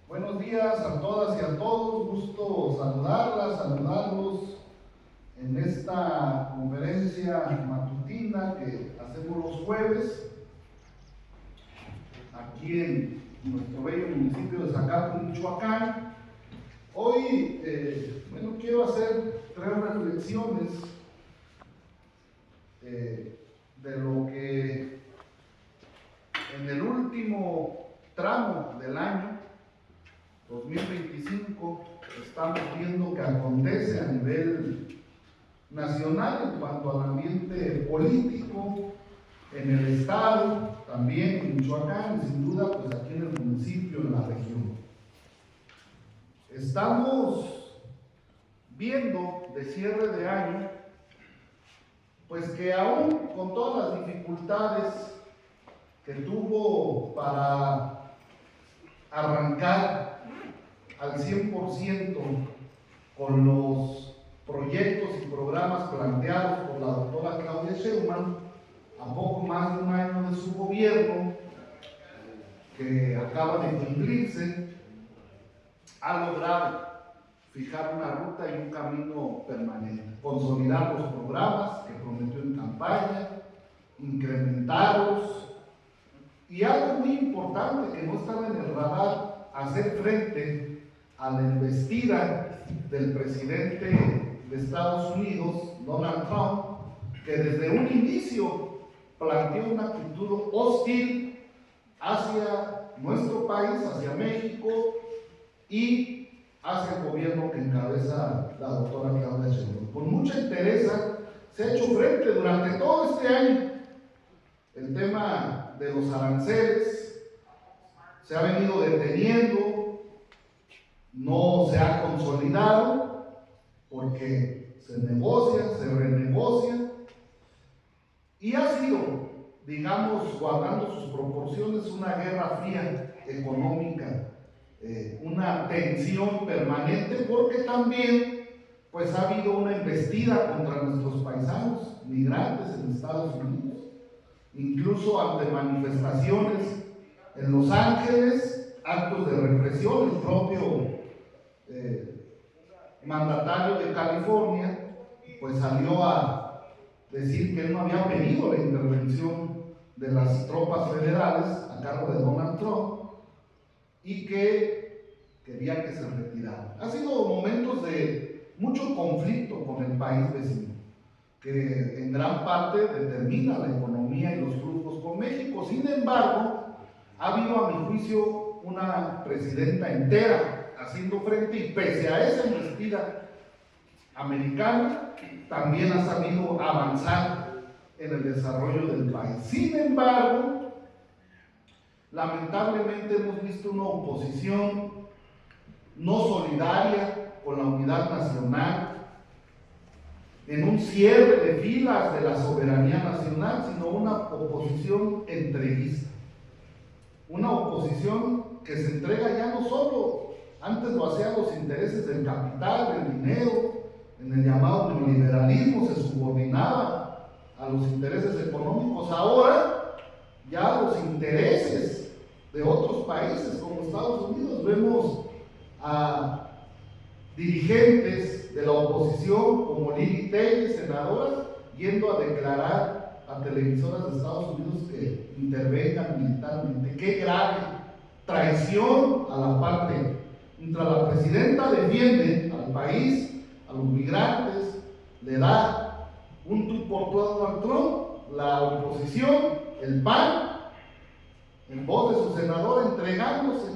Buenos días a todas y a todos, gusto saludarlos en esta conferencia matutina que hacemos los jueves aquí en nuestro bello municipio de Zacapu, Michoacán. Hoy, quiero hacer 3 reflexiones de lo que en el último tramo del año 2025 estamos viendo que acontece a nivel nacional en cuanto al ambiente político en el estado, también en Michoacán y sin duda pues aquí en el municipio, en la región. Estamos viendo de cierre de año pues que aún con todas las dificultades que tuvo para arrancar al 100% con los proyectos y programas planteados por la doctora Claudia Sheinbaum a poco más de un año de su gobierno, que acaba de cumplirse, ha logrado fijar una ruta y un camino permanente, consolidar los programas que prometió en campaña, incrementarlos, y algo muy importante que no estaba en el radar, hacer frente a la embestida del presidente de Estados Unidos, Donald Trump, que desde un inicio planteó una actitud hostil hacia nuestro país, hacia México y hacia el gobierno que encabeza la doctora Claudia Sheinbaum. Con mucha entereza se ha hecho frente durante todo este año el tema de los aranceles, se ha venido deteniendo, no se ha consolidado porque se negocia, se renegocia y ha sido, digamos, guardando sus proporciones, una guerra fría económica, una tensión permanente, porque también pues ha habido una embestida contra nuestros paisanos migrantes en Estados Unidos, incluso ante manifestaciones en Los Ángeles, actos de represión. El propio mandatario de California pues salió a decir que él no había pedido la intervención de las tropas federales a cargo de Donald Trump y que quería que se retiraran. Ha sido momentos de mucho conflicto con el país vecino, que en gran parte determina la economía y los flujos con México. Sin embargo, ha habido a mi juicio una presidenta entera haciendo frente, y pese a esa embestida americana, también ha sabido avanzar en el desarrollo del país. Sin embargo, lamentablemente hemos visto una oposición no solidaria con la unidad nacional, en un cierre de filas de la soberanía nacional, sino una oposición entreguista, una oposición que se entrega ya no solo, antes lo hacía a los intereses del capital, del dinero, en el llamado neoliberalismo se subordinaba a los intereses económicos, ahora ya los intereses de otros países como Estados Unidos. Vemos a dirigentes de la oposición como Lili Telles, senadora, yendo a declarar a televisoras de Estados Unidos que intervengan militarmente. ¡Qué grave traición a la patria! Mientras la presidenta defiende al país, a los migrantes, le da un tú por tú a Donald Trump, la oposición, el PAN, en voz de su senadora, entregándose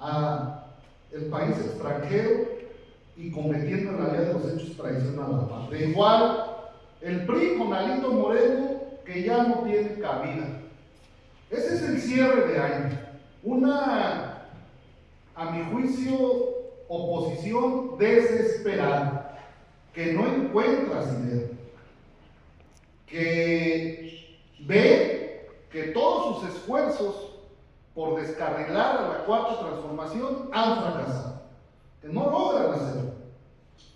a el país extranjero y cometiendo en realidad de los hechos traición a la patria. Igual el PRI con Alito Moreno, que ya no tiene cabida. Ese es el cierre de año. Una, a mi juicio, oposición desesperada, que no encuentra asidero, que ve que todos sus esfuerzos por descarrilar a la cuarta transformación han fracasado, que no logran hacerlo,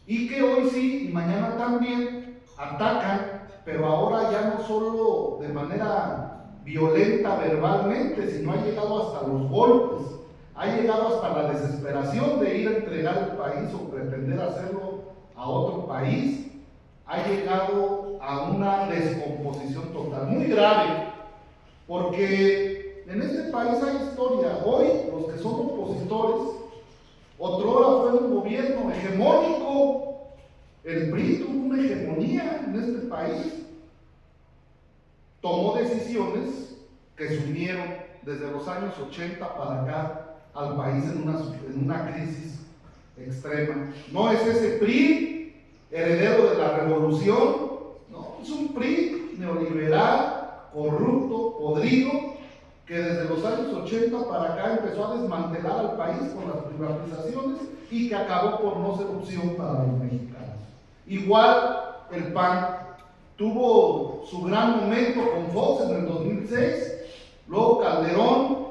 y que hoy sí y mañana también atacan, pero ahora ya no solo de manera violenta verbalmente, sino ha llegado hasta los golpes, ha llegado hasta la desesperación de ir a entregar el país o pretender hacerlo a otro país, ha llegado a una descomposición total, muy grave, porque en este país hay historia. Hoy, los que son opositores, otrora fue un gobierno hegemónico, el PRI tuvo una hegemonía en este país, tomó decisiones que sumieron desde los años 80 para acá al país en una crisis extrema. No es ese PRI heredero de la revolución, no, es un PRI neoliberal, corrupto, podrido, que desde los años 80 para acá empezó a desmantelar al país con las privatizaciones y que acabó por no ser opción para los mexicanos. Igual el PAN tuvo su gran momento con Fox en el 2006, luego Calderón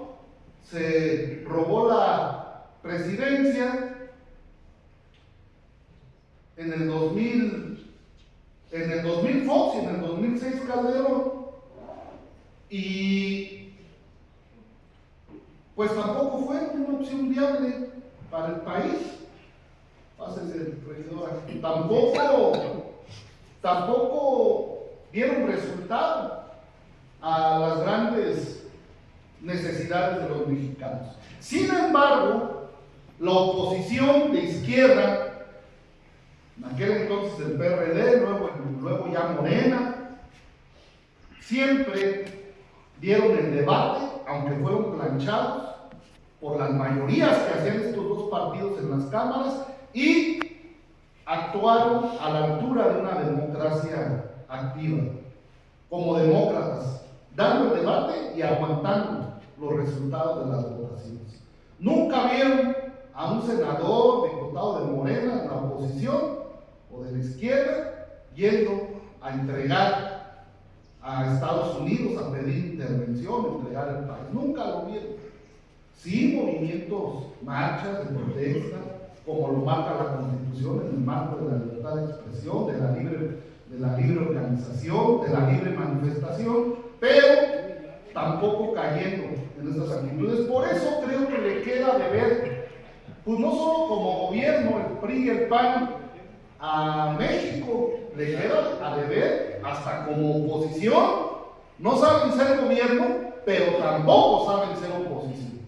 se robó la presidencia en el 2000 Fox y en el 2006 Calderón, y pues tampoco fue una opción viable para el país. Pásese, regidora. Tampoco dieron resultado a las grandes necesidades de los mexicanos. Sin embargo, la oposición de izquierda, en aquel entonces el PRD, luego ya Morena, siempre dieron el debate, aunque fueron planchados por las mayorías que hacían estos dos partidos en las cámaras, y actuaron a la altura de una democracia activa, como demócratas, dando el debate y aguantando los resultados de las votaciones. Nunca vieron a un senador, diputado de Morena, de la oposición o de la izquierda, yendo a entregar a Estados Unidos, a pedir intervención, entregar el país. Nunca lo vieron. Sí, movimientos, marchas de protesta, como lo marca la Constitución, en el marco de la libertad de expresión, de la libre organización, de la libre manifestación, pero tampoco cayendo en estas actitudes. Por eso creo que le queda de ver, pues no solo como gobierno, el PRI y el PAN, a México, le queda a deber hasta como oposición. No saben ser gobierno, pero tampoco saben ser oposición.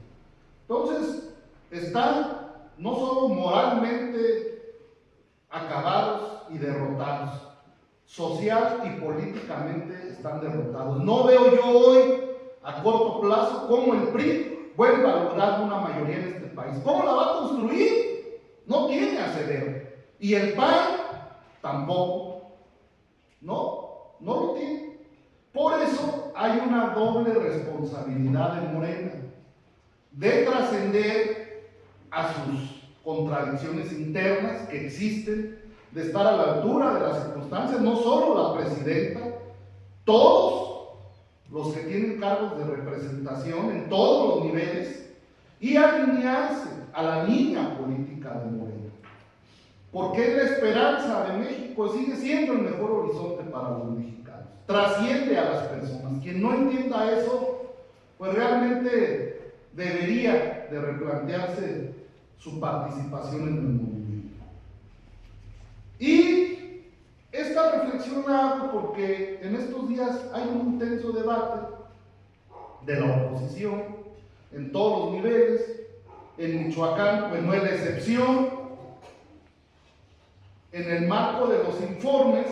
Entonces, están no solo moralmente acabados y derrotados, social y políticamente están derrotados. No veo yo hoy, a corto plazo, cómo el PRI vuelva a lograr una mayoría en este país. ¿Cómo la va a construir? No tiene asidero. Y el PAN tampoco. No lo tiene. Por eso hay una doble responsabilidad de Morena, de trascender a sus contradicciones internas que existen, de estar a la altura de las circunstancias, no solo la presidenta, todos los que tienen cargos de representación en todos los niveles, y alinearse a la línea política de Morena. Porque la esperanza de México sigue siendo el mejor horizonte para los mexicanos. Trasciende a las personas. Quien no entienda eso, pues realmente debería de replantearse su participación en el movimiento. Y esta reflexión la hago porque en estos días hay un intenso debate de la oposición en todos los niveles. En Michoacán, pues no es la excepción. En el marco de los informes,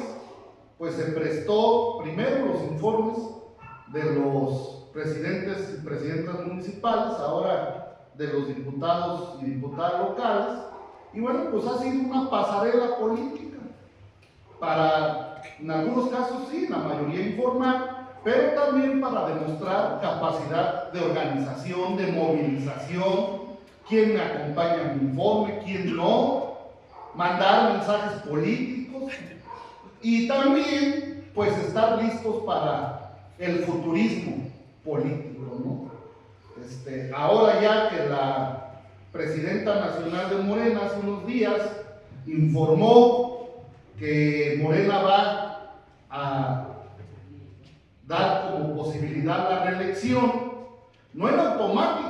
pues se prestó primero los informes de los presidentes y presidentas municipales, ahora de los diputados y diputadas locales, y bueno, pues ha sido una pasarela política para, en algunos casos sí, la mayoría informal, pero también para demostrar capacidad de organización, de movilización, quién me acompaña en mi informe, quién no, mandar mensajes políticos y también pues estar listos para el futurismo político, ¿no? Ahora ya que la presidenta nacional de Morena hace unos días informó que Morena va a dar como posibilidad la reelección, no en automático.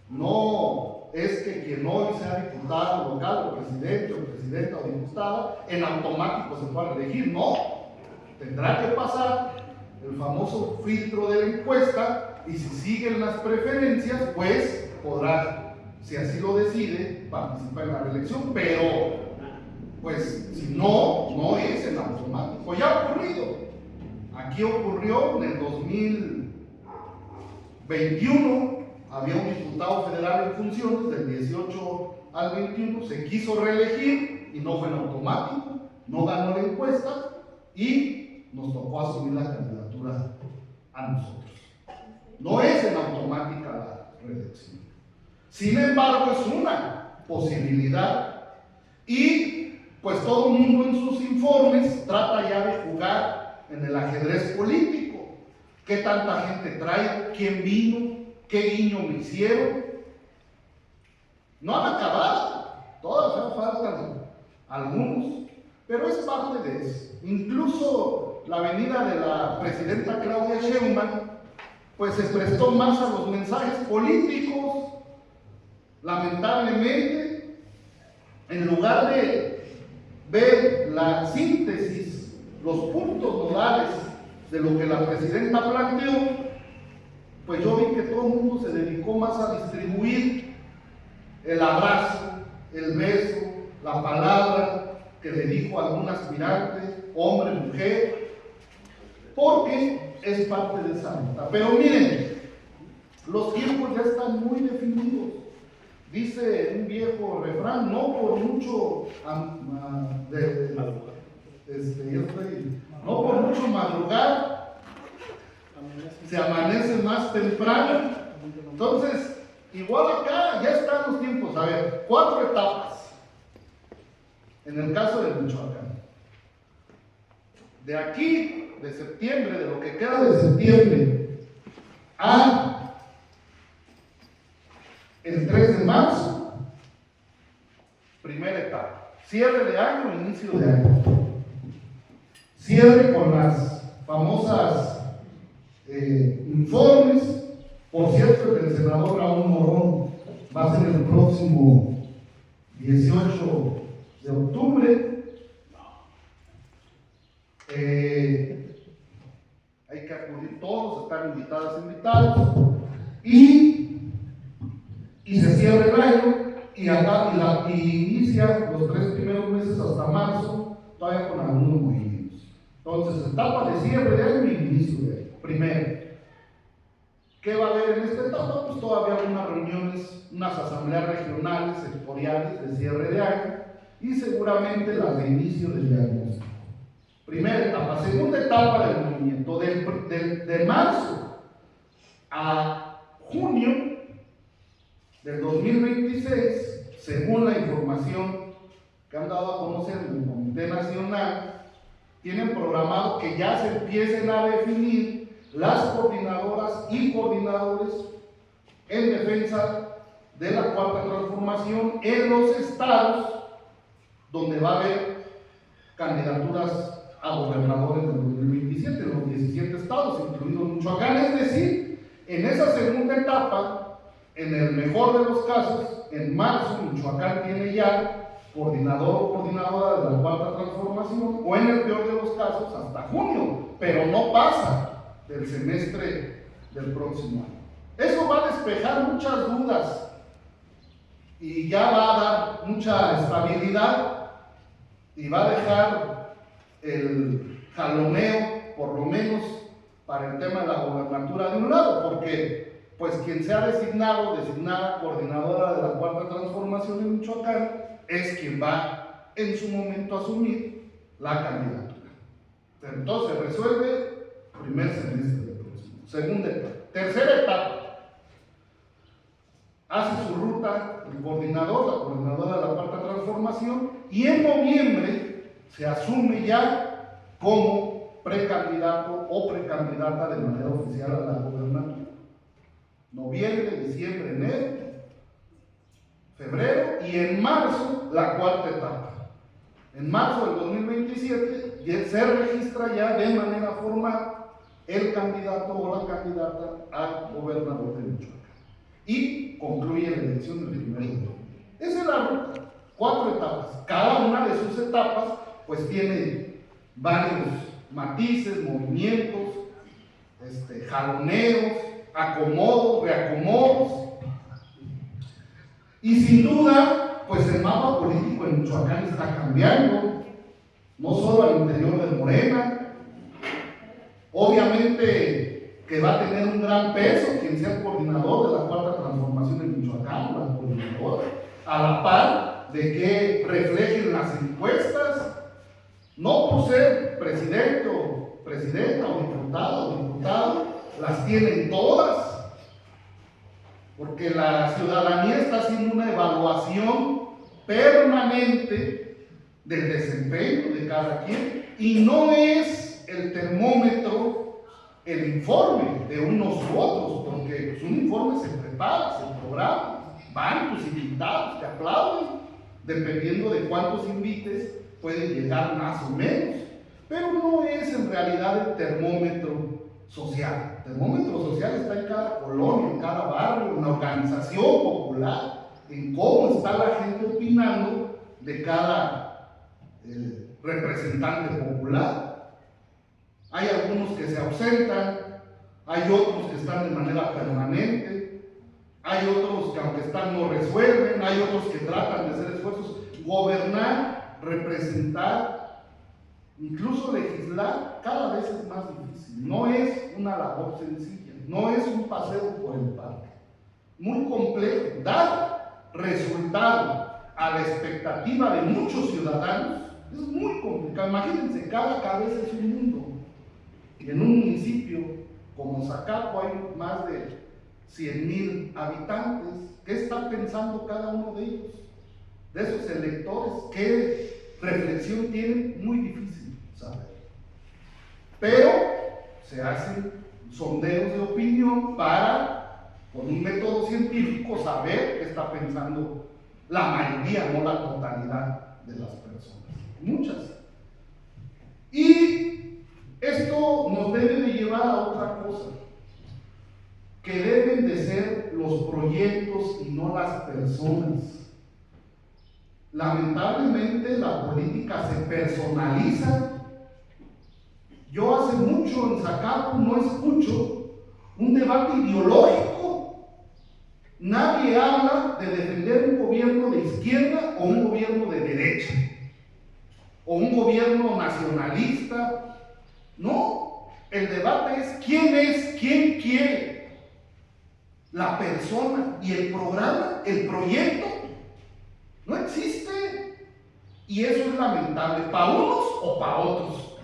No es que quien hoy sea diputado local o presidente o presidenta o diputada, en automático se pueda elegir. No, tendrá que pasar el famoso filtro de la encuesta y si siguen las preferencias, pues podrá, si así lo decide, participar en la reelección, pero pues si no, no es en automático. Ya ha ocurrido. Aquí ocurrió en el 2021, había un diputado federal en funciones del 18 al 21, se quiso reelegir y no fue en automático, no ganó la encuesta y nos tocó asumir la candidatura a nosotros. No es en automática la reelección. Sin embargo, es una posibilidad y pues todo el mundo en sus informes trata ya de jugar en el ajedrez político. ¿Qué tanta gente trae? ¿Quién vino? ¿Qué guiño me hicieron? No han acabado, todavía faltan algunos, pero es parte de eso. Incluso la venida de la presidenta Claudia Sheinbaum, pues se prestó más a los mensajes políticos, lamentablemente, en lugar de ver la síntesis, los puntos nodales de lo que la presidenta planteó, pues yo vi que todo el mundo se dedicó más a distribuir el abrazo, el beso, la palabra que le dijo a algún aspirante, hombre, mujer, porque es parte de esa nota. Pero miren, los tiempos ya están muy definidos. Dice un viejo refrán, no por mucho no por mucho madrugar se amanece más temprano. Entonces, igual acá ya están los tiempos. A ver, 4 etapas en el caso de Michoacán. De aquí, de septiembre, de lo que queda de septiembre a el 3 de marzo, primera etapa. Cierre de año, inicio de año. Cierre con las famosas informes. Por cierto, el senador Raúl Morón va a ser el próximo 18 de octubre. Hay que acudir todos, están invitados y se cierra el año y inicia los 3 primeros meses hasta marzo, todavía con algunos movimientos. Entonces, etapa de cierre de año y inicio de año. Primero, ¿qué va a haber en esta etapa? Pues todavía algunas reuniones, unas asambleas regionales, sectoriales de cierre de año y seguramente las de inicio del diagnóstico. Primera etapa. Segunda etapa del movimiento, de marzo a junio del 2026, según la información que han dado a conocer en el Comité Nacional, tienen programado que ya se empiecen a definir las coordinadoras y coordinadores en defensa de la Cuarta Transformación en los estados donde va a haber candidaturas a gobernadores del 2027, en los 17 estados, incluido Michoacán. Es decir, en esa segunda etapa, en el mejor de los casos, en marzo, Michoacán tiene ya coordinador o coordinadora de la Cuarta Transformación, o en el peor de los casos, hasta junio, pero no pasa del semestre del próximo año. Eso va a despejar muchas dudas y ya va a dar mucha estabilidad y va a dejar el jaloneo, por lo menos para el tema de la gobernatura de un lado, porque pues quien sea designada coordinadora de la Cuarta Transformación en Michoacán es quien va en su momento a asumir la candidatura. Entonces resuelve primer semestre del próximo. Segunda etapa. Tercera etapa. Hace su ruta el coordinador, la coordinadora de la Cuarta Transformación, y en noviembre se asume ya como precandidato o precandidata de manera oficial a la gobernatura. Noviembre, diciembre, enero, febrero, y en marzo la cuarta etapa. En marzo del 2027 se registra ya de manera formal el candidato o la candidata a gobernador de Michoacán. Y concluye la elección del 1 de noviembre. Esa es la ruta, 4 etapas. Cada una de sus etapas pues tiene varios matices, movimientos, jaloneos, acomodos, reacomodos. Y sin duda, pues el mapa político en Michoacán está cambiando, no solo al interior de Morena. Obviamente que va a tener un gran peso quien sea el coordinador de la Cuarta Transformación en Michoacán, la coordinadora, a la par de que reflejen las encuestas, no por ser presidente o presidenta o diputado, las tienen todas, porque la ciudadanía está haciendo una evaluación permanente del desempeño de cada quien, y no es el termómetro, el informe de unos u otros, porque pues, un informe se prepara, se programa, van tus invitados, te aplauden, dependiendo de cuántos invites, pueden llegar más o menos, pero no es en realidad el termómetro social. El termómetro social está en cada colonia, en cada barrio, en la organización popular, en cómo está la gente opinando de cada representante popular. Hay algunos que se ausentan, hay otros que están de manera permanente, hay otros que aunque están no resuelven, hay otros que tratan de hacer esfuerzos. Gobernar, representar, incluso legislar, cada vez es más difícil. No es una labor sencilla, no es un paseo por el parque. Muy complejo. Dar resultado a la expectativa de muchos ciudadanos es muy complicado. Imagínense, cada cabeza es un mundo. Y en un municipio como Zacapo hay más de 100,000 habitantes. ¿Qué está pensando cada uno de ellos? De esos electores, ¿qué reflexión tienen? Muy difícil saber. Pero se hacen sondeos de opinión para, con un método científico, saber qué está pensando la mayoría, no la totalidad de las personas. Muchas. Y esto nos debe de llevar a otra cosa, que deben de ser los proyectos y no las personas. Lamentablemente la política se personaliza. Yo hace mucho en Zacapo no escucho un debate ideológico. Nadie habla de defender un gobierno de izquierda o un gobierno de derecha, o un gobierno nacionalista. No, el debate es quién quiere. La persona y el programa, el proyecto, no existe. Y eso es lamentable, para unos o para otros.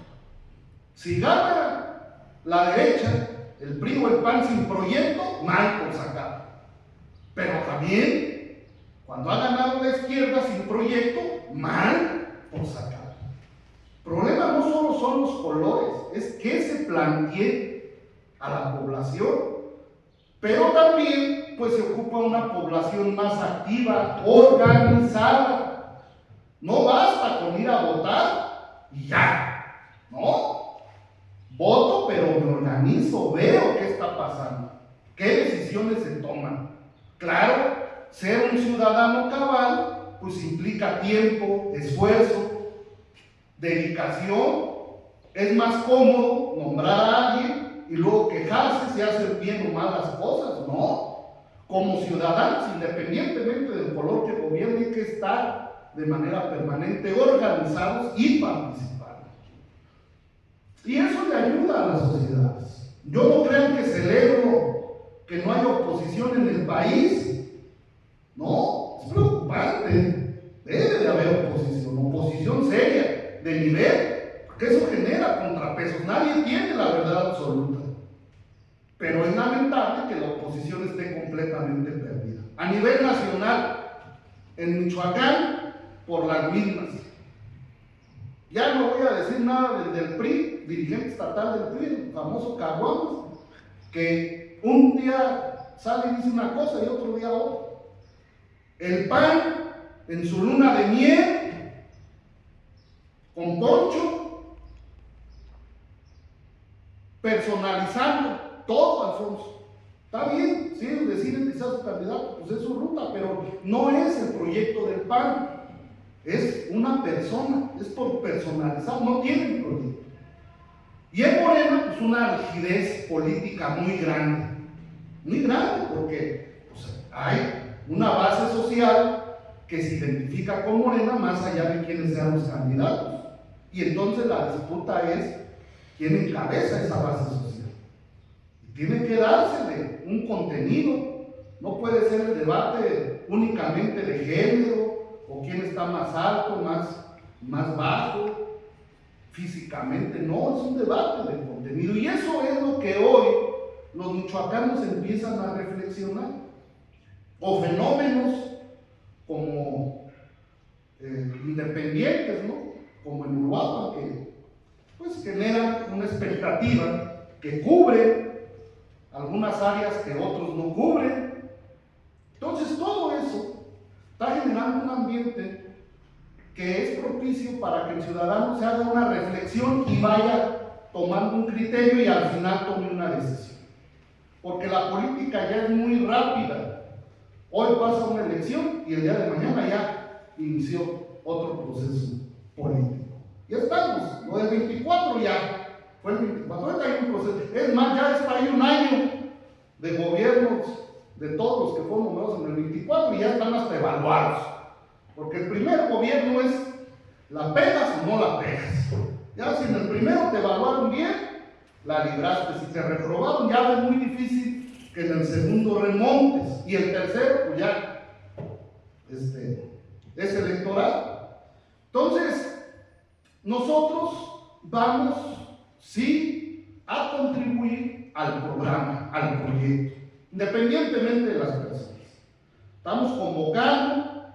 Si gana la derecha, el PRI o el PAN sin proyecto, mal por sacar. Pero también, cuando ha ganado la izquierda sin proyecto, mal por sacar. El problema no solo son los colores, es que se plantee a la población. Pero también, pues se ocupa una población más activa, organizada. No basta con ir a votar y ya, ¿no? Voto, pero me organizo, veo qué está pasando, qué decisiones se toman. Claro, ser un ciudadano cabal, pues implica tiempo, esfuerzo, dedicación. Es más cómodo nombrar a alguien y luego quejarse si hacen bien o mal las cosas. No, como ciudadanos, independientemente del color que gobierne, hay que estar de manera permanente organizados y participar. Y eso le ayuda a las sociedades. Yo no crean que celebro que no haya oposición en el país. No, es preocupante. Debe de haber oposición seria, de nivel, porque eso genera contrapesos. Nadie tiene la verdad absoluta. Pero es lamentable que la oposición esté completamente perdida. A nivel nacional, en Michoacán, por las mismas. Ya no voy a decir nada del PRI, dirigente estatal del PRI, el famoso Caguamas, que un día sale y dice una cosa y otro día otra. El PAN, en su luna de miel, con Poncho, personalizando todo, Alfonso. Está bien, si ellos deciden que sea su candidato, pues es su ruta, pero no es el proyecto del PAN, es una persona, es por personalizar, no tienen proyecto. Y en Morena, pues una rigidez política muy grande, porque pues, hay una base social que se identifica con Morena más allá de quiénes sean los candidatos. Y entonces la disputa es quién encabeza esa base social. Y tiene que dársele un contenido. No puede ser el debate únicamente de género o quién está más alto, más bajo, físicamente. No, es un debate de contenido. Y eso es lo que hoy los michoacanos empiezan a reflexionar. O fenómenos como independientes, ¿no? Como en Uruapan, que pues generan una expectativa que cubre algunas áreas que otros no cubren. Entonces todo eso está generando un ambiente que es propicio para que el ciudadano se haga una reflexión y vaya tomando un criterio y al final tome una decisión. Porque la política ya es muy rápida. Hoy pasa una elección y el día de mañana ya inició otro proceso político. Ya estamos, lo del 24 ya fue el 24, ahorita hay un proceso. Es más, ya está ahí un año de gobiernos de todos los que fueron nombrados en el 24 y ya están hasta evaluados. Porque el primer gobierno es, ¿la pegas o no la pegas? Ya si en el primero te evaluaron bien, la libraste. Si te reprobaron, ya es muy difícil que en el segundo remontes. Y el tercero, pues ya, es electoral. Entonces, nosotros vamos, sí, a contribuir al programa, al proyecto, independientemente de las personas. Estamos convocando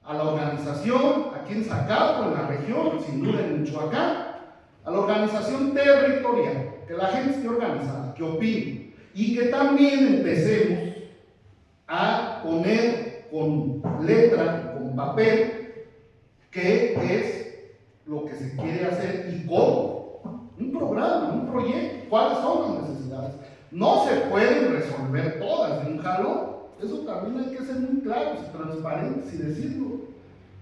a la organización, aquí en Zacapo, en la región, sin duda en Michoacán, a la organización territorial, que la gente esté organizada, que opine, y que también empecemos a poner con letra, con papel, qué es lo que se quiere hacer y cómo. Un programa, un proyecto, cuáles son las necesidades. No se pueden resolver todas de un jalón. Eso también hay que ser muy claros y transparentes y decirlo.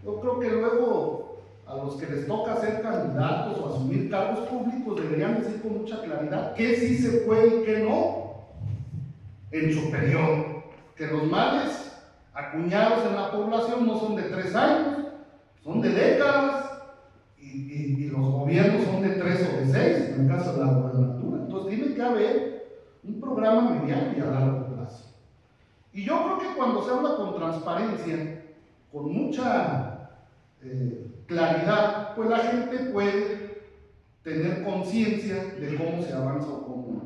Yo creo que luego a los que les toca ser candidatos o asumir cargos públicos deberían decir con mucha claridad qué sí se puede y qué no en su periodo. Que los males acuñados en la población no son de 3 años, son de décadas. Y los gobiernos son de 3 o de 6, en el caso de la gobernatura. Entonces tiene que haber un programa mediano y a largo plazo. Y yo creo que cuando se habla con transparencia, con mucha claridad, pues la gente puede tener conciencia de cómo se avanza o cómo no.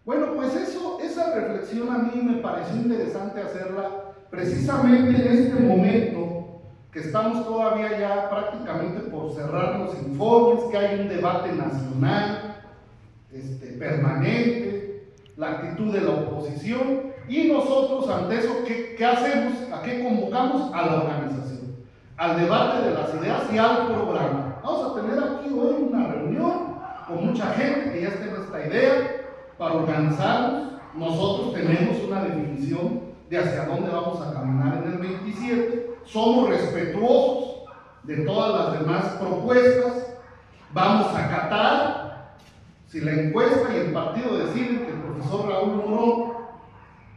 Bueno, pues esa reflexión a mí me pareció interesante hacerla precisamente en este momento que estamos todavía ya prácticamente por cerrar los informes, que hay un debate nacional, permanente, la actitud de la oposición, y nosotros ante eso, ¿qué hacemos? ¿A qué convocamos? A la organización, al debate de las ideas y al programa. Vamos a tener aquí hoy una reunión con mucha gente que ya esté en esta idea para organizarnos. Nosotros tenemos una definición de hacia dónde vamos a caminar en el 27. Somos respetuosos de todas las demás propuestas. Vamos a acatar. Si la encuesta y el partido deciden que el profesor Raúl Morón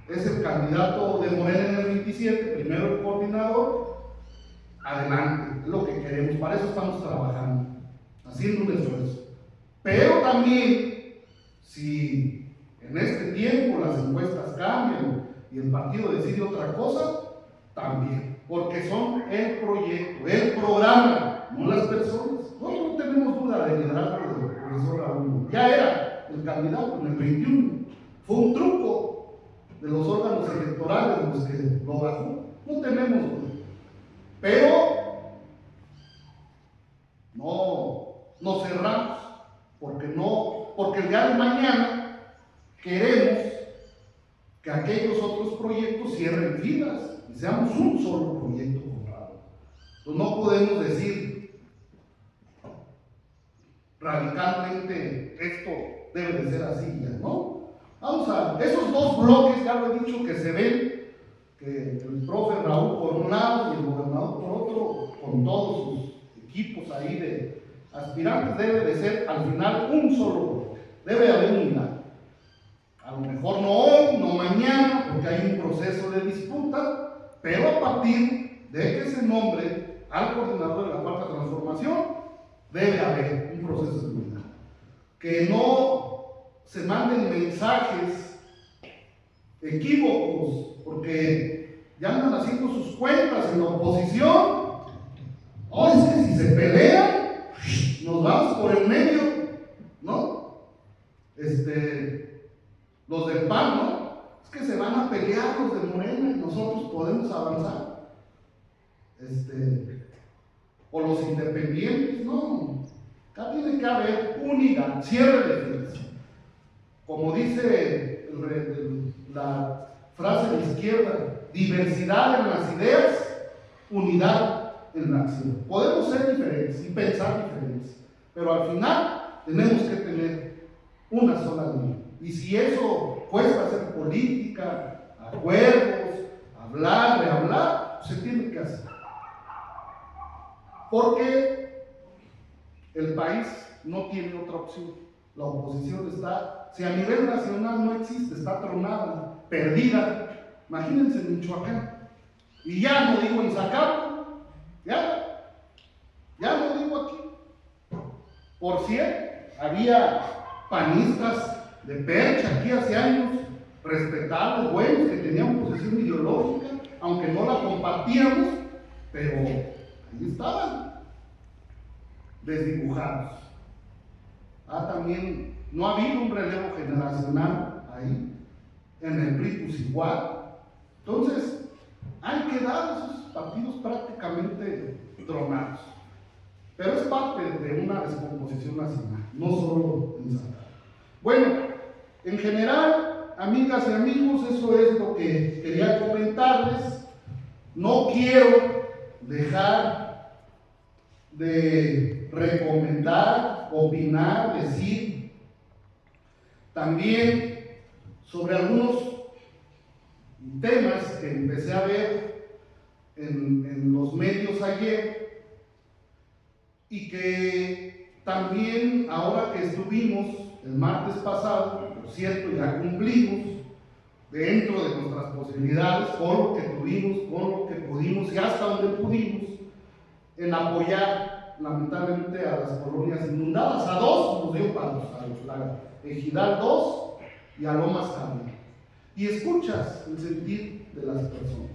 es el candidato de Morena en el 27, primero el coordinador, adelante, es lo que queremos, para eso estamos trabajando, haciendo un esfuerzo. Pero también, si en este tiempo las encuestas cambian y el partido decide otra cosa, también, porque son el proyecto, el programa, no las personas. Nosotros no tenemos duda de liderazgo del profesor Raúl. Ya era el candidato en el 21. Fue un truco de los órganos electorales los que lo bajó. No tenemos duda. Pero no cerramos, porque el día de mañana queremos que aquellos otros proyectos cierren filas y seamos un solo proyecto con Raúl. Entonces no podemos decir radicalmente esto debe de ser así ya, ¿no? Vamos a esos dos bloques, ya lo he dicho, que se ven, que el profe Raúl por un lado y el gobernador por otro, con todos sus equipos ahí de aspirantes, debe de ser al final un solo bloque, debe haber unidad. A lo mejor no hoy, no mañana, porque hay un proceso de disputa, pero a partir de que se nombre al coordinador de la Cuarta Transformación, debe haber un proceso de unidad. Que no se manden mensajes equívocos, porque ya andan haciendo sus cuentas en la oposición. Oh, es que si se pelean, nos vamos por el medio, ¿no? Los del PAN, ¿no? Es que se van a pelear los de Morena y nosotros podemos avanzar. O los independientes, no. Acá tiene que haber unidad, cierre de filas. Como dice la frase de la izquierda, diversidad en las ideas, unidad en la acción. Podemos ser diferentes y pensar diferentes, pero al final tenemos que tener una sola línea. Y si eso cuesta hacer política, acuerdos, hablar, rehablar, se tiene que hacer. Porque el país no tiene otra opción. La oposición está, si a nivel nacional no existe, está tronada, perdida. Imagínense en Michoacán. Y ya no digo en Zacapa, ya no digo aquí. Por cierto, había panistas de percha aquí hace años, respetables, buenos, que tenían posición ideológica, aunque no la compartíamos, pero ahí estaban, desdibujados. También no ha habido un relevo generacional ahí, en el PRI pues igual. Entonces, han quedado esos partidos prácticamente tronados. Pero es parte de una descomposición nacional, no solo en Santa. Bueno, en general, amigas y amigos, eso es lo que quería comentarles. No quiero dejar de recomendar, opinar, decir también sobre algunos temas que empecé a ver en los medios ayer y que también ahora que estuvimos el martes pasado, por cierto, ya cumplimos dentro de nuestras posibilidades con lo que tuvimos, con lo que pudimos y hasta donde pudimos en apoyar lamentablemente a las colonias inundadas. A dos nos dio palos, a la Ejidal 2 y a Lomas Tablero. Y escuchas el sentir de las personas.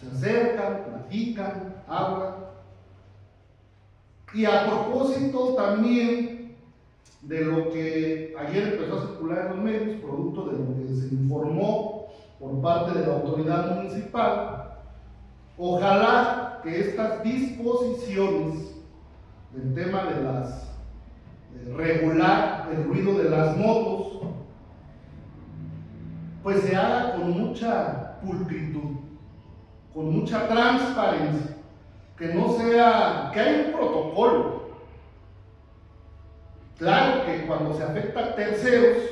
Se acercan, platican, hablan. Y a propósito también de lo que ayer empezó a circular en los medios, producto de lo que se informó por parte de la autoridad municipal, ojalá que estas disposiciones del tema de regular el ruido de las motos, pues se haga con mucha pulcritud, con mucha transparencia, que no sea, que hay un protocolo. Claro que cuando se afecta a terceros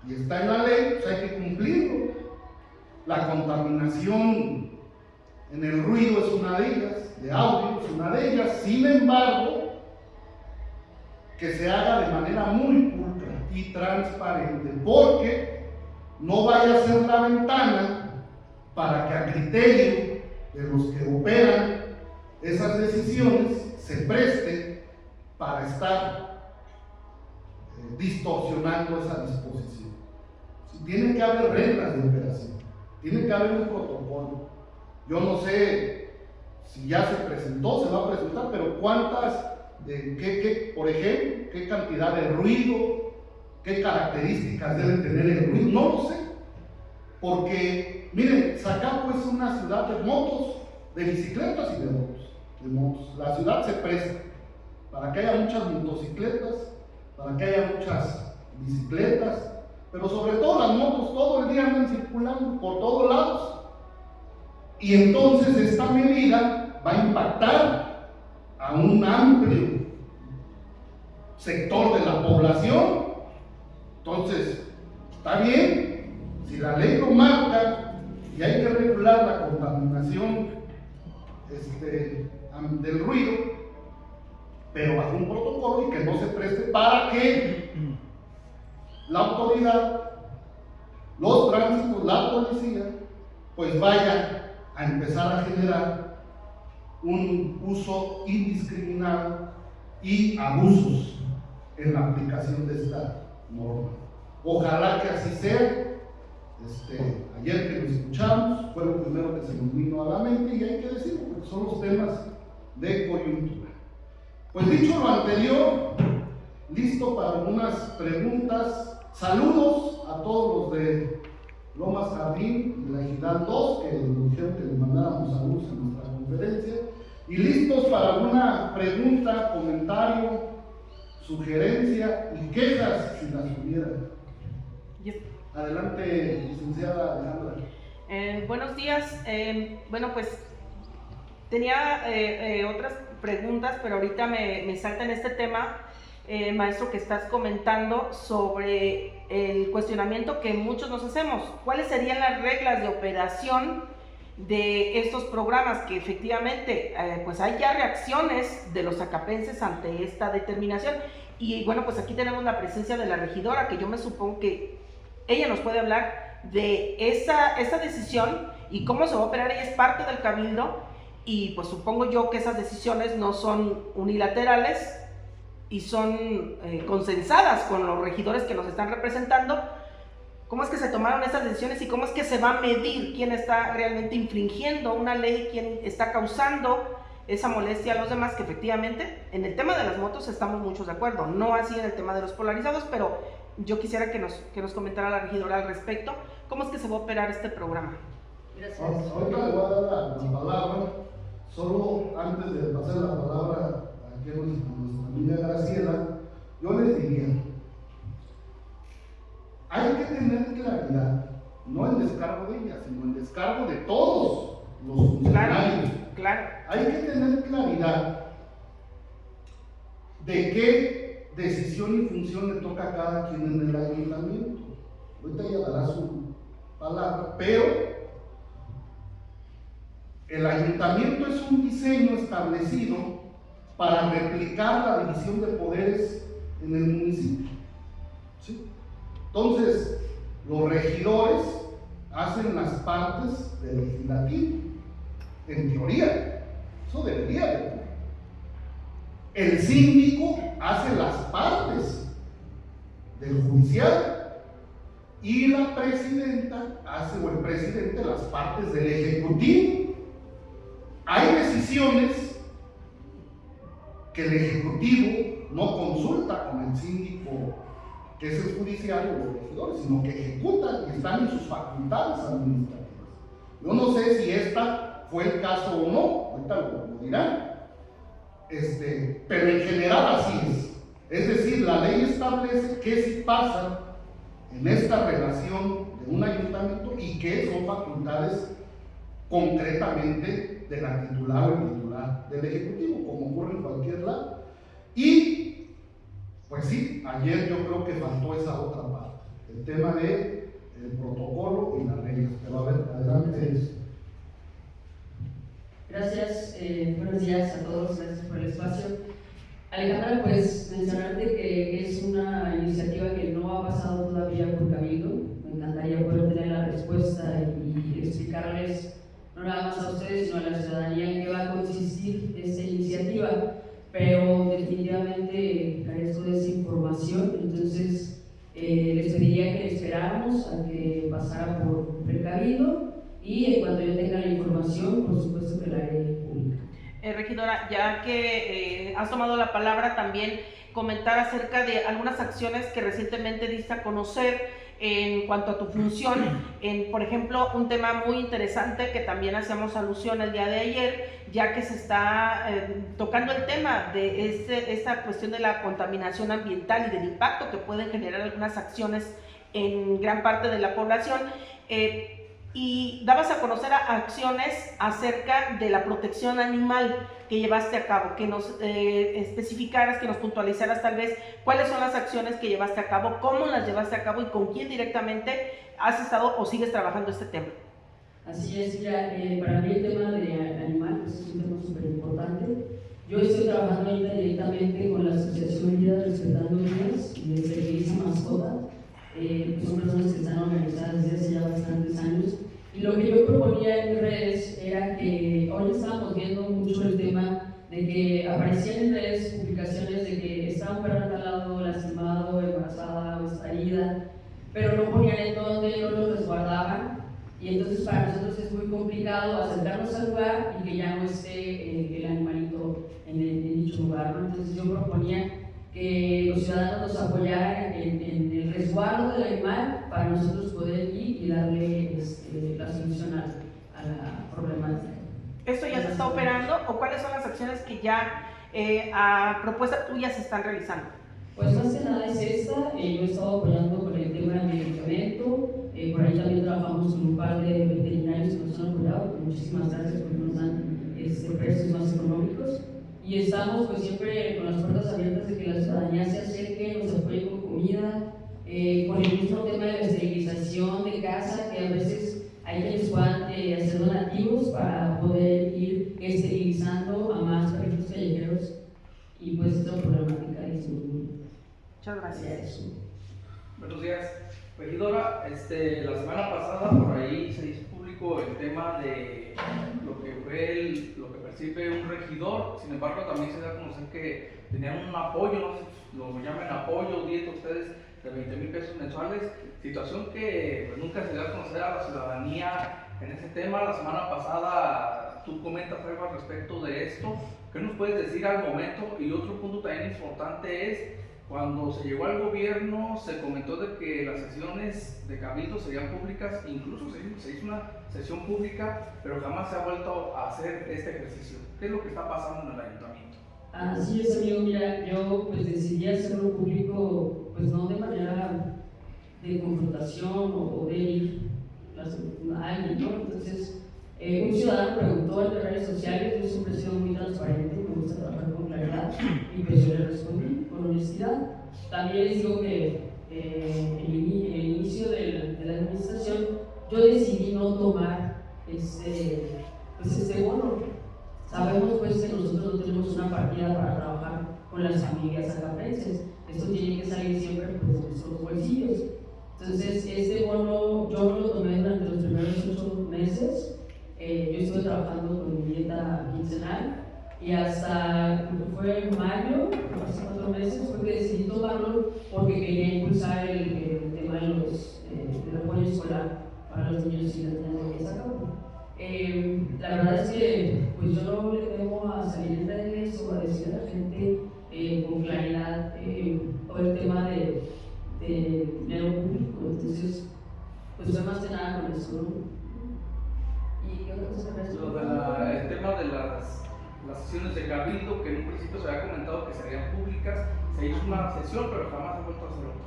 y está en la ley, pues hay que cumplirlo. La contaminación en el ruido es una de ellas, de audio es una de ellas. Sin embargo, que se haga de manera muy pulcra y transparente, porque no vaya a ser la ventana para que a criterio de los que operan esas decisiones se preste para estar distorsionando esa disposición. Tiene que haber reglas de operación, tiene que haber un protocolo. Yo no sé si ya se presentó, se va a presentar, pero cuántas, por ejemplo, qué cantidad de ruido, qué características debe tener el ruido, no lo sé. Porque, miren, Zacapu es una ciudad de motos, de bicicletas y de motos. La ciudad se presta para que haya muchas motocicletas, para que haya muchas bicicletas, pero sobre todo las motos todo el día andan circulando por todos lados. Y entonces esta medida va a impactar a un amplio sector de la población Entonces, está bien, si la ley lo marca y hay que regular la contaminación del ruido, pero bajo un protocolo y que no se preste para que la autoridad, los tránsitos, la policía, pues vaya a empezar a generar un uso indiscriminado y abusos en la aplicación de esta norma. Ojalá que así sea. Ayer que lo escuchamos fue lo primero que se nos vino a la mente y hay que decirlo porque son los temas de coyuntura. Pues dicho lo anterior, listo para algunas preguntas. Saludos a todos los de Lomas Jardín y la Ejidal 2 que nos dijeron que les mandáramos saludos en nuestra conferencia. Y listos para alguna pregunta, comentario, sugerencia y quejas si las hubiera. Adelante, licenciada Alejandra. Buenos días. Bueno, pues tenía otras preguntas, pero ahorita me salta en este tema, maestro, que estás comentando sobre el cuestionamiento que muchos nos hacemos. ¿Cuáles serían las reglas de operación de estos programas? Que efectivamente, pues hay ya reacciones de los acapenses ante esta determinación. Y bueno, pues aquí tenemos la presencia de la regidora, que yo me supongo que ella nos puede hablar de esa decisión y cómo se va a operar. Ella es parte del cabildo y pues supongo yo que esas decisiones no son unilaterales y son consensadas con los regidores que nos están representando. ¿Cómo es que se tomaron esas decisiones y cómo es que se va a medir quién está realmente infringiendo una ley, quién está causando esa molestia a los demás? Que efectivamente en el tema de las motos estamos muchos de acuerdo, no así en el tema de los polarizados, pero yo quisiera que nos comentara la regidora al respecto. ¿Cómo es que se va a operar este programa? Gracias. Ahorita le voy a dar la palabra, solo antes de pasar la palabra aquí a nuestra amiga Graciela, yo les diría, hay que tener claridad, no en descargo de ella, sino en descargo de todos los funcionarios. Claro. Hay que tener claridad de qué decisión y función le toca a cada quien en el ayuntamiento. Ahorita ella dará su palabra, pero el ayuntamiento es un diseño establecido para replicar la división de poderes en el municipio. ¿Sí? Entonces, los regidores hacen las partes del legislativo, en teoría, eso debería de ocurrir. El síndico hace las partes del judicial y la presidenta hace, o el presidente, las partes del ejecutivo. Hay decisiones que el ejecutivo no consulta con el síndico, que es el judicial o los regidores, sino que ejecutan y están en sus facultades administrativas. Yo no sé si esta fue el caso o no, ahorita lo dirán. Pero en general así es. Es decir, la ley establece qué sí pasa en esta relación de un ayuntamiento y qué son facultades concretamente de la titular o el titular del Ejecutivo, como ocurre en cualquier lado. Y, pues sí, ayer yo creo que faltó esa otra parte, el tema del protocolo y las reglas. Pero a ver, adelante. Gracias, buenos días a todos, gracias por el espacio. Alejandra, pues mencionarte que es una iniciativa que no ha pasado todavía por cabildo. Me encantaría poder tener la respuesta y explicarles no nada más a ustedes, sino a la ciudadanía en qué va a consistir esta iniciativa, pero definitivamente carezco de esa información, entonces les pediría que esperáramos a que pasara por precabildo y en cuanto yo tenga la información, por supuesto que la haré pública. Regidora, ya que has tomado la palabra, también comentar acerca de algunas acciones que recientemente diste a conocer en cuanto a tu función, por ejemplo, un tema muy interesante que también hacíamos alusión el día de ayer, ya que se está tocando el tema de esta cuestión de la contaminación ambiental y del impacto que pueden generar algunas acciones en gran parte de la población. y dabas a conocer acciones acerca de la protección animal que llevaste a cabo, que nos especificaras, que nos puntualizaras tal vez cuáles son las acciones que llevaste a cabo, cómo las llevaste a cabo y con quién directamente has estado o sigues trabajando este tema. Así es, mira, para mí el tema de animal pues, es un tema súper importante. Yo estoy trabajando ahorita directamente con la Asociación Vidas Respetando Vidas y de Servicio Mascota. Son personas que están organizadas desde hace ya bastantes años. Y lo que yo proponía en mis redes era que hoy estábamos viendo mucho el tema de que aparecían en redes publicaciones de que estaba un perro al lado, lastimado, embarazada o herida, pero no ponían en dónde, no lo resguardaban. Y entonces para nosotros es muy complicado acercarnos al lugar y que ya no esté el animalito en dicho lugar, ¿no? Entonces yo proponía que los ciudadanos nos apoyaran en el resguardo del animal para nosotros poder ir y darle la solución a la problemática. ¿Esto ya se está operando o cuáles son las acciones que ya a propuesta tuya se están realizando? Pues más que nada es esta, yo he estado apoyando con el tema del medicamento, por ahí también trabajamos con un par de veterinarios que nos han apoyado, muchísimas gracias porque nos dan precios más económicos. Y estamos pues siempre con las puertas abiertas de que la ciudadanía se acerque, nos apoye con comida, con el mismo tema de la esterilización de casa, que a veces hay quienes puedan hacer donativos para poder ir esterilizando a más perritos callejeros y pues esta problemática disminuye. Muchas gracias. Buenos días, regidora. La semana pasada por ahí se hizo público el tema de lo que fue lo que percibe un regidor. Sin embargo, también se da a conocer que tenían un apoyo, no sé, lo llaman apoyo, dieta ustedes, de 20,000 pesos mensuales. Situación que pues, nunca se da a conocer a la ciudadanía en ese tema. La semana pasada tú comentas algo al respecto de esto. ¿Qué nos puedes decir al momento? Y otro punto también importante es, cuando se llegó al gobierno se comentó de que las sesiones de cabildo serían públicas, incluso se hizo una sesión pública, pero jamás se ha vuelto a hacer este ejercicio. ¿Qué es lo que está pasando en el ayuntamiento? Así es, amigo, mira, yo pues decidí hacerlo público, pues no de manera de confrontación o de ir a alguien, ¿no? Entonces, un ciudadano preguntó en las redes sociales, yo siempre he sido muy transparente, me gusta trabajar con claridad, y pues yo le respondí con honestidad. También les digo que el inicio de la administración, yo decidí no tomar este bono. Sabemos pues que nosotros no tenemos una partida para trabajar con las familias acaprenses, esto tiene que salir siempre pues, de nuestros bolsillos. Entonces, este bono yo no lo tomé durante los primeros 8 meses. Yo estuve trabajando con mi dieta quincenal y hasta fue en mayo, hace 4 meses, fue que decidí tomarlo porque quería impulsar el tema del apoyo escolar para los niños y las niñas que sacaban. La verdad es que pues yo no le debo a salir en redes o a decir a la gente con claridad todo el tema de dinero público. Entonces, pues fue más que nada con eso, ¿no? ¿Y qué otra cosa me El tema de las sesiones de cabildo, que en un principio se había comentado que serían públicas, se hizo una sesión, pero jamás se ha vuelto a hacer otra.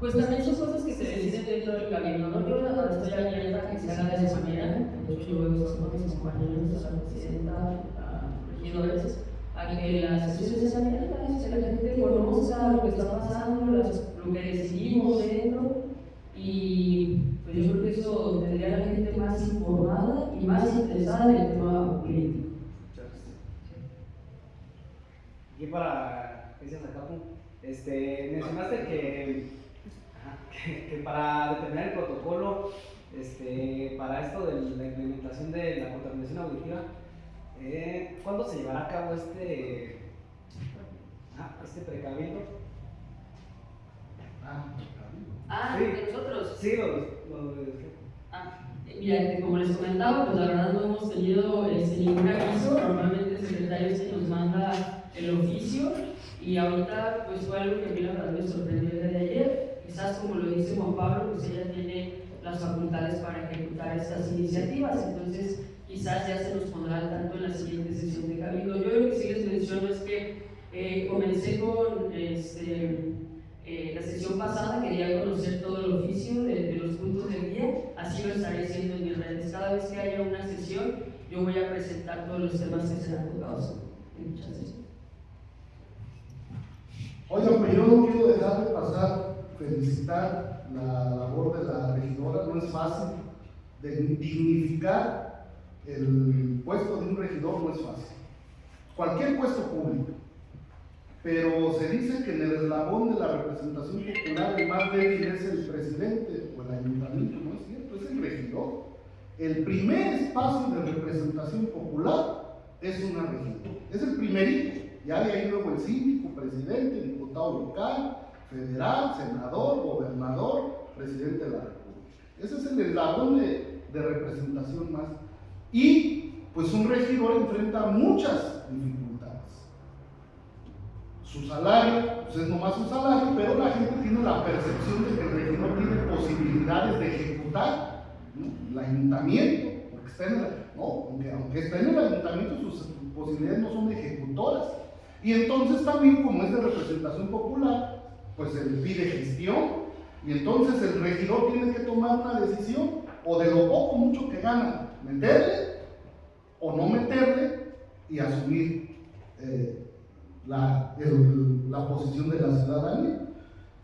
Pues también son cosas que se deciden dentro del cabildo, ¿no? Yo estoy abierta a que se haga de esa manera. De hecho, yo veo estos mis compañeros, a la presidenta, a regidores, a que las sesiones sean abiertas, que la gente conozca lo que está pasando, lo que decidimos dentro. Y pues yo creo que eso tendría a la gente más informada y más interesada en el tema político. Aquí para Cristian Zacapu, mencionaste que para determinar el protocolo para esto de la implementación de la contaminación auditiva, ¿cuándo se llevará a cabo este precabildo? Ah, sí. ¿de nosotros? Sí, Mira, como les comentaba, pues la verdad no hemos tenido ningún aviso. Normalmente el secretario se nos manda el oficio y ahorita pues fue algo que a mí la verdad me sorprendió el día de ayer. Quizás como lo dice Juan Pablo, pues ella tiene las facultades para ejecutar estas iniciativas, entonces quizás ya se nos pondrá al tanto en la siguiente sesión de cabildo. Yo lo que sí les menciono es que comencé con la sesión pasada quería conocer todo el oficio de los puntos del día, así lo estaré haciendo en mis redes. Cada vez que haya una sesión, yo voy a presentar todos los temas que serán tocados en muchas sesiones. Oigan, pero yo no quiero dejar de pasar, felicitar la labor de la regidora. No es fácil, dignificar el puesto de un regidor no es fácil, cualquier puesto público, pero se dice que en el eslabón de la representación popular el más débil es el presidente o el ayuntamiento. No es cierto, es el regidor. El primer espacio de representación popular es una regidora, es el primerito. Ya de ahí luego el síndico, presidente, diputado local, federal, senador, gobernador, presidente de la república. Ese es el eslabón de representación más. Y pues un regidor enfrenta muchas dificultades. Su salario, pues es nomás su salario, pero la gente tiene la percepción de que el regidor tiene posibilidades de ejecutar, ¿no? El ayuntamiento, porque está en aunque está en el ayuntamiento, sus posibilidades no son ejecutoras. Y entonces también, como es de representación popular, pues se le pide gestión, y entonces el regidor tiene que tomar una decisión, o de lo poco mucho que gana, meterle o no meterle, y asumir la posición de la ciudadanía.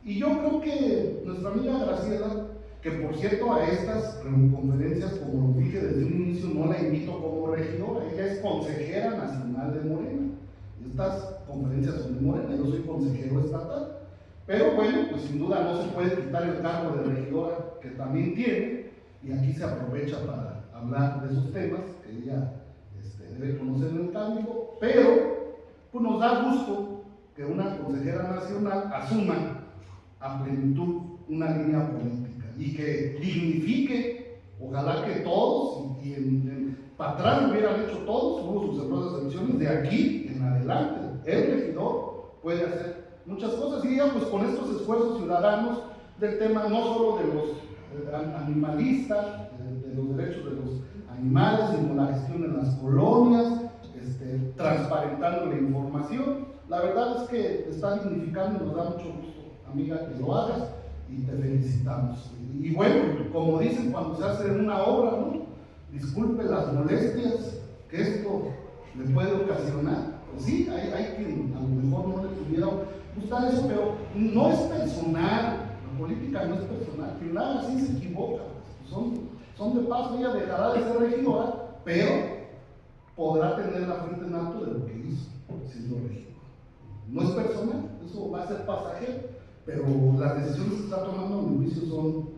Y yo creo que nuestra amiga Graciela, que por cierto a estas conferencias, como lo dije desde un inicio, no la invito como regidora, ella es consejera nacional de Morena. Estas conferencias son de Morena, yo soy consejero estatal. Pero bueno, pues sin duda no se puede quitar el cargo de regidora que también tiene, y aquí se aprovecha para hablar de esos temas que ella debe conocer en el cambio, pero pues nos da gusto que una consejera nacional asuma a plenitud una línea política y que dignifique, ojalá que todos, y para atrás lo hubieran hecho todos, hubo sus errores elecciones, de aquí en adelante el regidor puede hacer muchas cosas, y ella pues con estos esfuerzos ciudadanos del tema no solo de los animalistas, de los derechos de los animales, sino la gestión en las colonias, transparentando la información. La verdad es que está dignificando y nos da mucho gusto, amiga, que lo hagas, y te felicitamos. Y bueno, como dicen cuando se hace una obra, ¿no? Disculpe las molestias que esto le puede ocasionar. Pues sí, hay quien a lo mejor no le pudiera gustar eso, pero no es personal, la política no es personal, quien la haga así se equivoca, son de paso. Ella dejará de ser regidora, pero podrá tener la frente en alto de lo que hizo siendo regidora. No es personal, eso va a ser pasajero, pero las decisiones que se está tomando en mi juicio son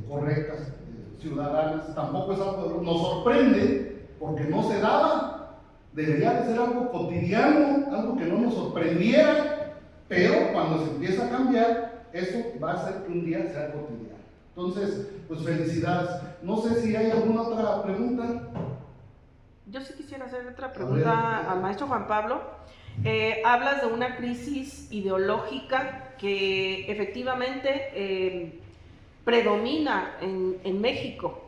correctas, ciudadanas. Tampoco es algo que nos sorprende, porque no se daba. Debería de ser algo cotidiano, algo que no nos sorprendiera, pero cuando se empieza a cambiar, eso va a hacer que un día sea cotidiano. Entonces, pues felicidades. No sé si hay alguna otra pregunta. Yo sí quisiera hacer otra pregunta al maestro Juan Pablo. Hablas de una crisis ideológica que efectivamente predomina en México.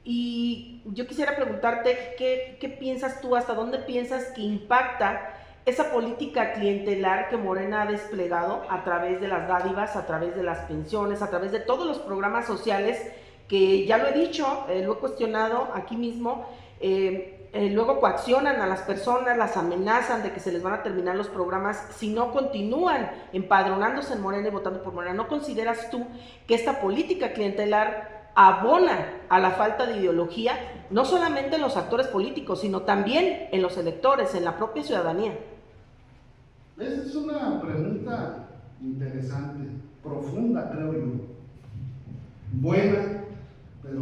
Y yo quisiera preguntarte qué piensas tú, hasta dónde piensas que impacta esa política clientelar que Morena ha desplegado a través de las dádivas, a través de las pensiones, a través de todos los programas sociales que ya lo he dicho, lo he cuestionado aquí mismo. Luego coaccionan a las personas, las amenazan de que se les van a terminar los programas si no continúan empadronándose en Morena y votando por Morena. ¿No consideras tú que esta política clientelar abona a la falta de ideología, no solamente en los actores políticos, sino también en los electores, en la propia ciudadanía? Esa es una pregunta interesante, profunda, creo yo. Buena, pero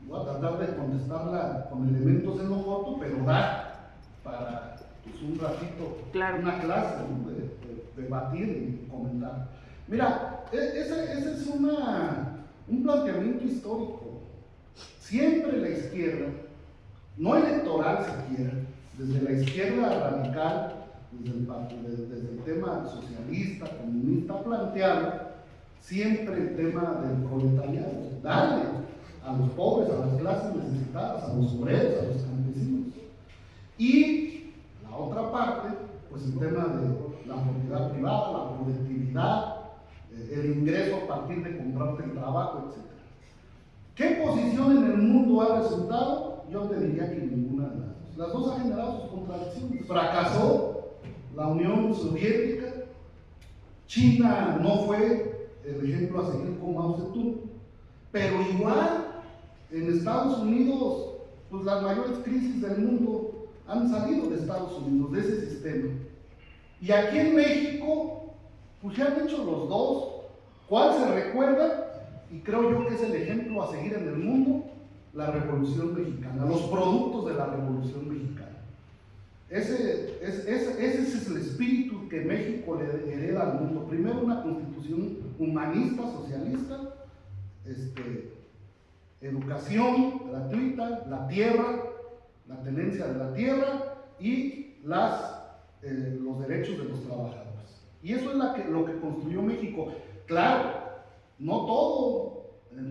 voy a tratar de contestarla con elementos en lo corto, pero da para pues, un ratito, claro, una clase, ¿no? de debatir y comentar. Mira, ese es un planteamiento histórico. Siempre la izquierda, no electoral siquiera, desde la izquierda radical, desde el tema socialista, comunista planteado, siempre el tema del proletariado, darle a los pobres, a las clases necesitadas, a los obreros, a los campesinos. Y la otra parte, pues el tema la propiedad privada, la productividad, el ingreso a partir de comprarte el trabajo, etc. ¿Qué posición en el mundo ha resultado? Yo te diría que ninguna de las dos. Las dos han generado sus contradicciones. Fracasó la Unión Soviética, China no fue el ejemplo a seguir con Mao Zedong, pero igual en Estados Unidos, pues las mayores crisis del mundo han salido de Estados Unidos, de ese sistema. Y aquí en México, pues ya han hecho los dos. ¿Cuál se recuerda? Y creo yo que es el ejemplo a seguir en el mundo, la Revolución Mexicana, los productos de la Revolución Mexicana. Ese es el espíritu que México le hereda al mundo. Primero, una constitución humanista, socialista, educación gratuita, la tierra, la tenencia de la tierra y los derechos de los trabajadores. Y eso es lo que construyó México. Claro, no todo,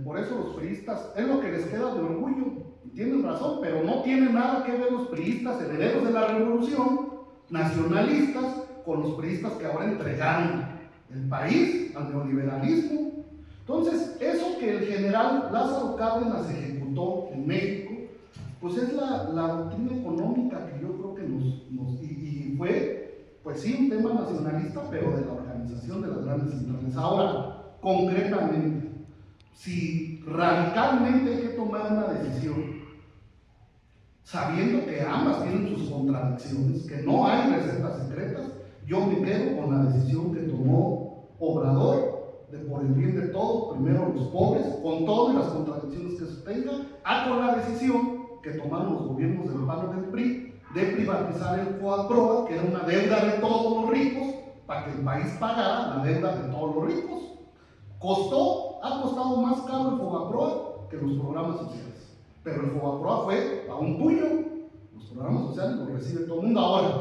por eso los priistas, es lo que les queda de orgullo, tienen razón, pero no tiene nada que ver los priistas, herederos de la revolución, nacionalistas, con los priistas que ahora entregaron el país al neoliberalismo. Entonces, eso que el general Lázaro Cárdenas ejecutó en México, pues es la doctrina económica que yo creo que y fue, pues sí, un tema nacionalista, pero de la organización de las grandes centrales. Ahora, concretamente, si radicalmente hay que tomar una decisión, sabiendo que ambas tienen sus contradicciones, que no hay recetas secretas, yo me quedo con la decisión que tomó Obrador, de por el bien de todos, primero los pobres, con todas las contradicciones que se tengan, con la decisión que tomaron los gobiernos del PAN y del PRI, de privatizar el FOBAPROA, que era una deuda de todos los ricos, para que el país pagara la deuda de todos los ricos. Ha costado más caro el FOBAPROA que los programas sociales. Pero el FOBAPROA fue a un puño, los programas sociales los recibe todo el mundo. Ahora,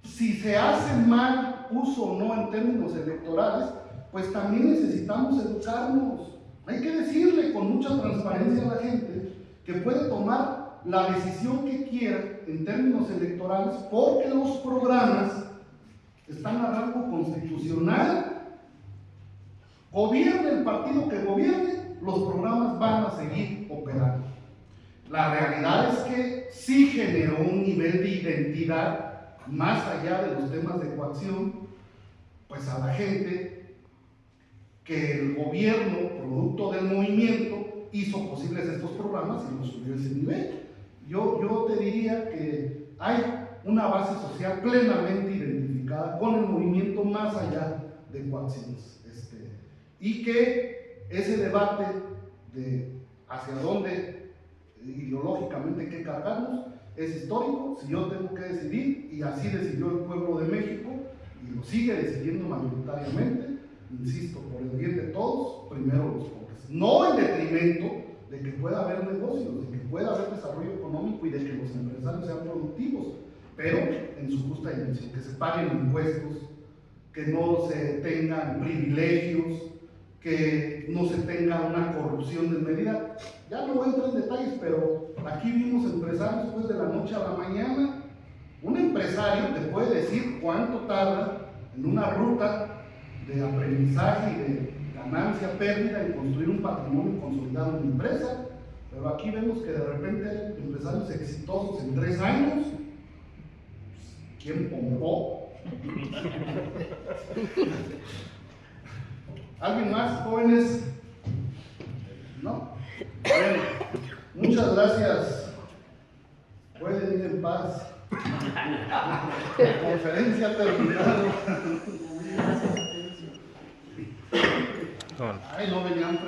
si se hace mal uso o no en términos electorales, pues también necesitamos educarnos. Hay que decirle con mucha transparencia a la gente que puede tomar la decisión que quiera en términos electorales, porque los programas están a rango constitucional. Gobierne el partido que gobierne, los programas van a seguir operando. La realidad es que sí generó un nivel de identidad más allá de los temas de coacción, pues a la gente, que el gobierno, producto del movimiento, hizo posibles estos programas y los subió a ese nivel. Yo te diría que hay una base social plenamente identificada con el movimiento más allá de coacciones. Y que ese debate de hacia dónde ideológicamente hay que cargarnos es histórico. Si yo tengo que decidir, y así decidió el pueblo de México, y lo sigue decidiendo mayoritariamente, insisto, por el bien de todos, primero los pobres. No en detrimento de que pueda haber negocios, de que pueda haber desarrollo económico y de que los empresarios sean productivos, pero en su justa dimensión, que se paguen impuestos, que no se tengan privilegios, que no se tenga una corrupción desmedida. Ya no voy a entrar en detalles, pero aquí vimos empresarios pues de la noche a la mañana. Un empresario te puede decir cuánto tarda en una ruta de aprendizaje y de ganancia, pérdida en construir un patrimonio consolidado en una empresa, pero aquí vemos que de repente hay empresarios exitosos en 3 años. ¿Quién pompó? ¿Alguien más, jóvenes? ¿No? Bueno, muchas gracias. Pueden ir en paz. La conferencia ha terminado. Ay, no venían.